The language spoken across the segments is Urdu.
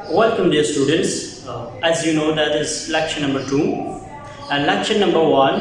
Welcome, dear students. As you know, that is lecture number 2. And lecture number 1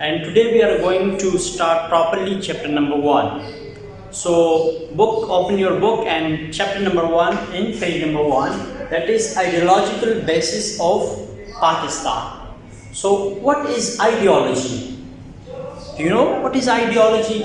And today we are going to start properly chapter number 1. So open your book and chapter number 1 in page number 1, that is ideological basis of Pakistan. So what is ideology? Do you know what is ideology?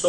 So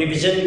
revision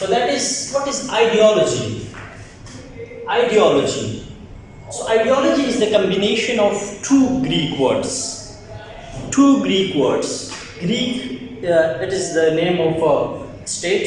So that is what is ideology. Ideology. So ideology is the combination of two Greek words. Two Greek words. Greek, it is the name of a state,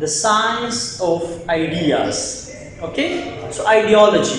the science of ideas. Okay, so ideology.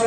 So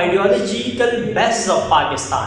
ideological basis of Pakistan,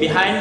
behind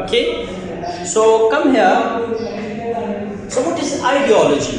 Okay, so come here. So what is ideology?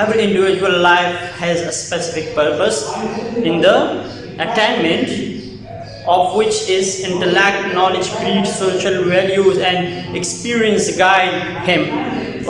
every individual life has a specific purpose in the attainment of which is intellect, knowledge, creed, social values and experience guide him.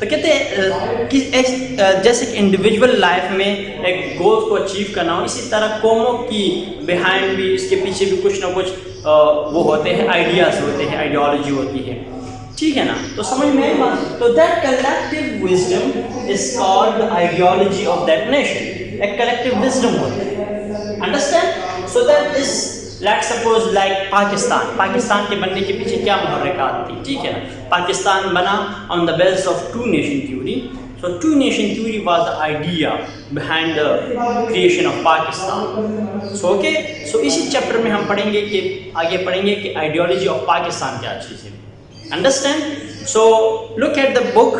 تو کہتے ہیں کہ جیسے کہ انڈیویجول لائف میں ایک گول کو اچیو کرنا ہو، اسی طرح قوموں کی بیہائنڈ بھی، اس کے پیچھے بھی کچھ نہ کچھ وہ ہوتے ہیں، آئیڈیاز ہوتے ہیں، آئیڈیالوجی ہوتی ہے، ٹھیک ہے نا. تو سمجھ میں آئی بات. تو that collective wisdom is called ideology of that nation. ایک کلیکٹیو وزڈم ہوتا ہے، understand. So that is let suppose like Pakistan کے بننے کے پیچھے کیا محرکات تھی، ٹھیک ہے نا. پاکستان بنا on the base of two nation theory. So two nation theory was the idea behind the creation of Pakistan. So okay, so اسی چیپٹر میں ہم پڑھیں گے کہ آگے پڑھیں گے کہ آئیڈیالوجی آف پاکستان کیا چیز ہے. Understand? So look at the book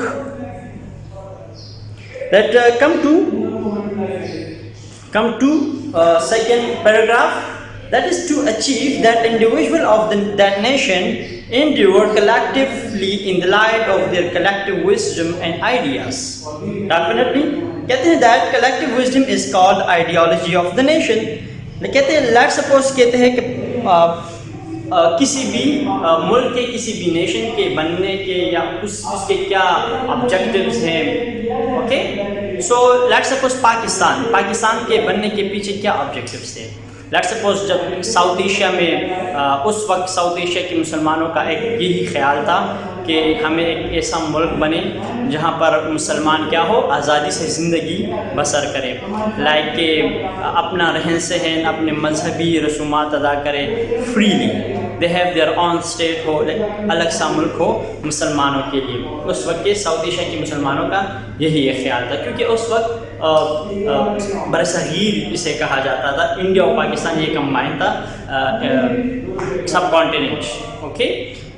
that come to second paragraph. That is to achieve that individual of that nation endure collectively in the light of their collective wisdom and ideas. Definitely کہتے ہیں that collective wisdom is called ideology of the nation. کہتے ہیں let's suppose کہتے ہیں کہ کسی بھی ملک کے کسی بھی نیشن کے بننے کے یا اس کے کیا آبجیکٹیوز ہیں. Okay so let's suppose Pakistan کے بننے کے پیچھے کیا آبجیکٹیوز تھے. لیٹس سپوز جب ساؤتھ ایشیا میں اس وقت ساؤتھ ایشیا کے مسلمانوں کا ایک یہی خیال تھا کہ ہمیں ایک ایسا ملک بنے جہاں پر مسلمان کیا ہو، آزادی سے زندگی بسر کرے، لائک کہ اپنا رہن سہن، اپنے مذہبی رسومات ادا کرے freely. They have their own state ہو، الگ سا ملک ہو مسلمانوں کے لیے. اس وقت کے ساؤتھ ایشیا کے مسلمانوں کا یہی ایک خیال تھا، کیونکہ اس وقت برصغیر اسے کہا جاتا تھا. انڈیا اور پاکستان یہ کمبائن تھا سب کانٹیننٹ. اوکے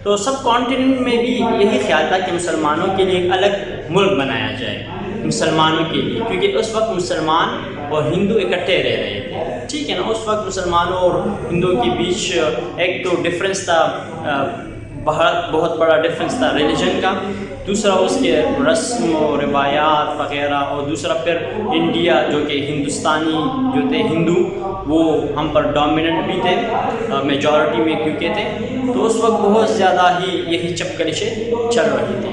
تو سب کانٹیننٹ میں بھی یہی خیال تھا کہ مسلمانوں کے لیے ایک الگ ملک بنایا جائے مسلمانوں کے لیے، کیونکہ اس وقت مسلمان اور ہندو اکٹھے رہ رہے تھے، ٹھیک ہے نا. اس وقت مسلمانوں اور ہندوؤں کے بیچ ایک تو ڈفرینس تھا، بہت بڑا ڈفرینس تھا ریلیجن کا، دوسرا اس کے رسم و روایات وغیرہ، اور دوسرا پھر انڈیا جو کہ ہندوستانی جو تھے ہندو وہ ہم پر ڈومیننٹ بھی تھے میجورٹی میں کیونکہ تھے. تو اس وقت بہت زیادہ ہی یہی چپکلشیں چل رہی تھی.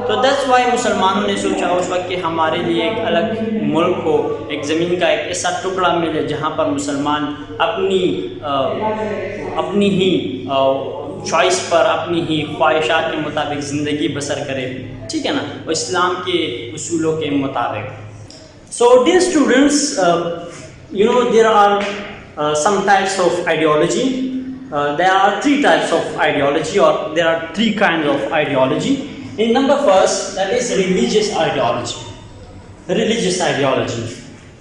تو دیٹس وائی مسلمانوں نے سوچا اس وقت کہ ہمارے لیے ایک الگ ملک ہو، ایک زمین کا ایک ایسا ٹکڑا ملے جہاں پر مسلمان اپنی ہی چوائس پر، اپنی ہی خواہشات کے مطابق زندگی بسر کرے، ٹھیک ہے نا، اسلام کے اصولوں کے مطابق. So dear students, there are some types of ideology. There are three types of ideology, or there are three kinds of ideology. In number first, that is religious ideology. Religious ideology.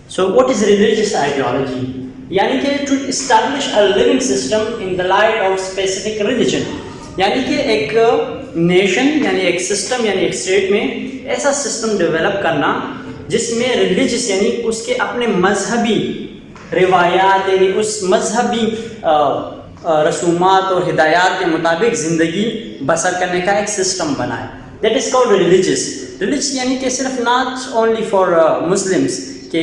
So what is religious ideology? یعنی کہ to establish a living system in the light of specific religion. یعنی کہ ایک نیشن یعنی ایک سسٹم یعنی ایک اسٹیٹ میں ایسا سسٹم ڈیولپ کرنا جس میں ریلیجس یعنی اس کے اپنے مذہبی روایات یعنی اس مذہبی رسومات اور ہدایات کے مطابق زندگی بسر کرنے کا ایک سسٹم بنائے. That is called religious. Religious یعنی کہ صرف ناٹ اونلی فار مسلمس، کہ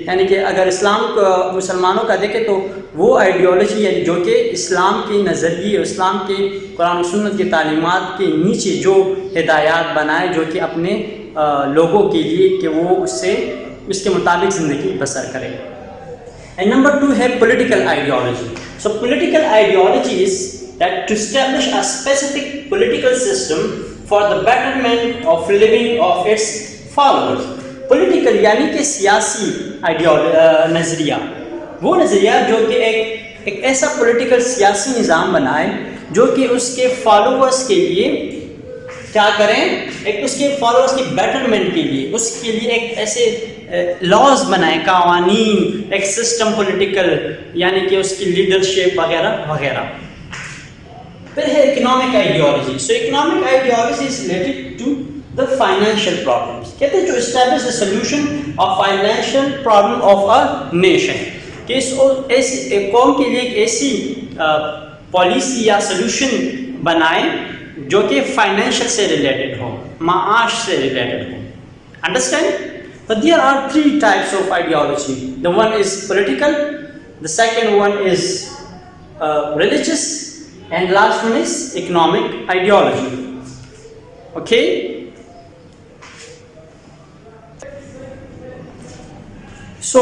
یعنی کہ اگر اسلام کو مسلمانوں کا دیکھیں تو وہ آئیڈیالوجی یعنی جو کہ اسلام کے نظریے، اسلام کے قرآن و سنت کی تعلیمات کے نیچے جو ہدایات بنائے جو کہ اپنے لوگوں کے لیے کہ وہ اس کے مطابق زندگی بسر کرے. And number two ہے political ideology. So political ideology is that to establish a specific political system for the betterment of living of its followers. Political یعنی کہ سیاسی نظریہ، وہ نظریہ جو کہ ایک ایسا پولیٹیکل سیاسی نظام بنائے جو کہ اس کے فالوورس کے لیے کیا کریں، ایک اس کے فالوورس کی بیٹرمنٹ کے لیے اس کے لیے ایک ایسے لاز بنائیں، قوانین، ایک سسٹم پولیٹیکل یعنی کہ اس کی لیڈرشپ وغیرہ وغیرہ. پھر ہے economic ideology. So economic ideology is related to the financial problems. کہتے ہیں to establish the solution of financial problem of a nation. کہ ایسی قوم کے لیے ایک ایسی پالیسی یا سولوشن بنائیں جو کہ فائنینشیل سے ریلیٹڈ ہو، معاش سے related who. Understand? So there are three types of ideology. The one is political, the second one is religious, and last one is economic ideology. Okay? So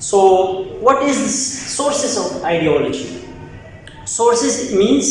So what is the sources of ideology? Sources means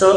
So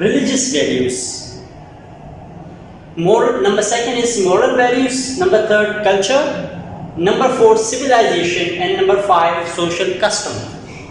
religious values. Moral, number second is moral values, number third culture, number four civilization and number five social custom.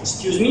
excuse me,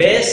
base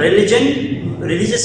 religion, religious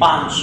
5.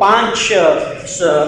5